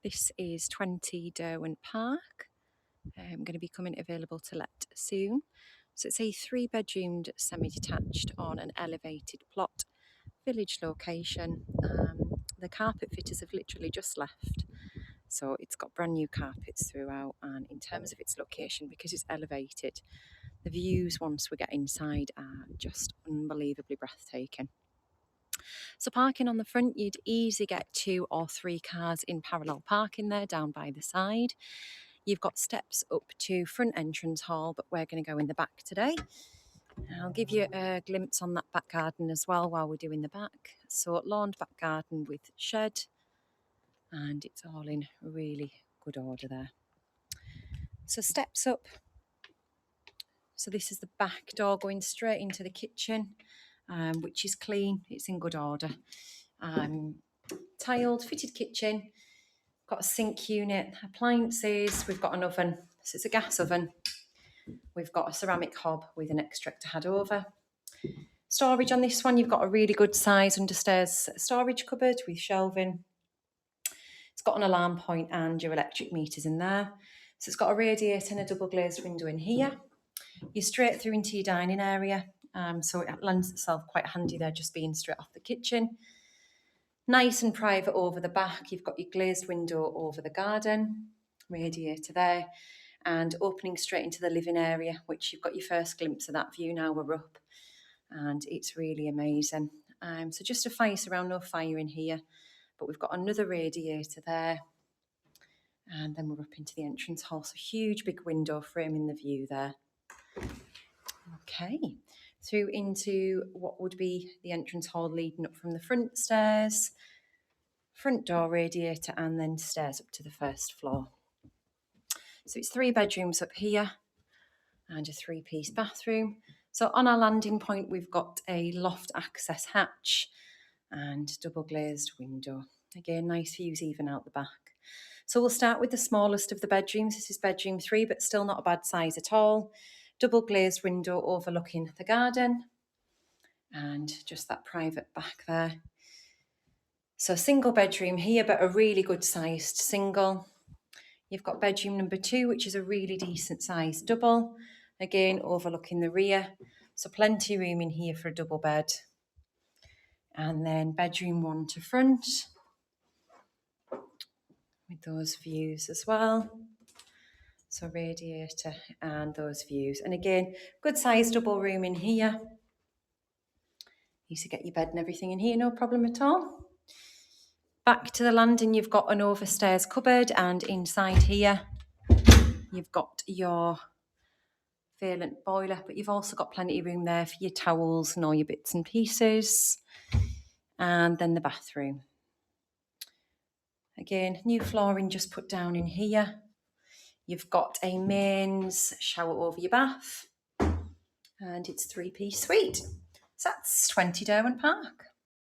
This is 20 Derwent Park. Going to be coming available to let soon. So it's a 3-bedroomed semi-detached on an elevated plot, village location. The carpet fitters have literally just left. So it's got brand new carpets throughout, and in terms of its location, because it's elevated, the views once we get inside are just unbelievably breathtaking. So parking on the front, you'd easily get 2 or 3 cars in parallel parking there down by the side. You've got steps up to front entrance hall, but we're going to go in the back today. I'll give you a glimpse on that back garden as well while we're doing the back. So lawned back garden with shed, and it's all in really good order there. So steps up. So this is the back door going straight into the kitchen, which is clean. It's in good order. Tiled, fitted kitchen. Got a sink unit, appliances. We've got an oven. So it's a gas oven. We've got a ceramic hob with an extractor had over. Storage on this one, you've got a really good size understairs storage cupboard with shelving. It's got an alarm point and your electric meters in there. So it's got a radiator and a double glazed window in here. You're straight through into your dining area. So it lends itself quite handy there, just being straight off the kitchen. Nice and private over the back. You've got your glazed window over the garden, radiator there, and opening straight into the living area, which you've got your first glimpse of that view now we're up. And it's really amazing. So just a fire surround, no fire in here, but we've got another radiator there. And then we're up into the entrance hall. So huge big window framing the view there. Okay, through into what would be the entrance hall leading up from the front stairs, front door radiator, and then stairs up to the first floor. So it's 3 bedrooms up here and a 3-piece bathroom. So on our landing point, we've got a loft access hatch and double glazed window. Again, nice views even out the back. So we'll start with the smallest of the bedrooms. This is bedroom 3, but still not a bad size at all. Double glazed window overlooking the garden and just that private back there. So single bedroom here, but a really good sized single. You've got bedroom number 2, which is a really decent sized double. Again, overlooking the rear. So plenty of room in here for a double bed. And then bedroom 1 to front with those views as well. So radiator and those views. And again, good sized double room in here. You to get your bed and everything in here, no problem at all. Back to the landing, you've got an overstairs cupboard, and inside here, you've got your Derwent boiler, but you've also got plenty of room there for your towels and all your bits and pieces. And then the bathroom. Again, new flooring just put down in here. You've got a mains shower over your bath, and it's 3-piece suite. So that's 20 Derwent Park.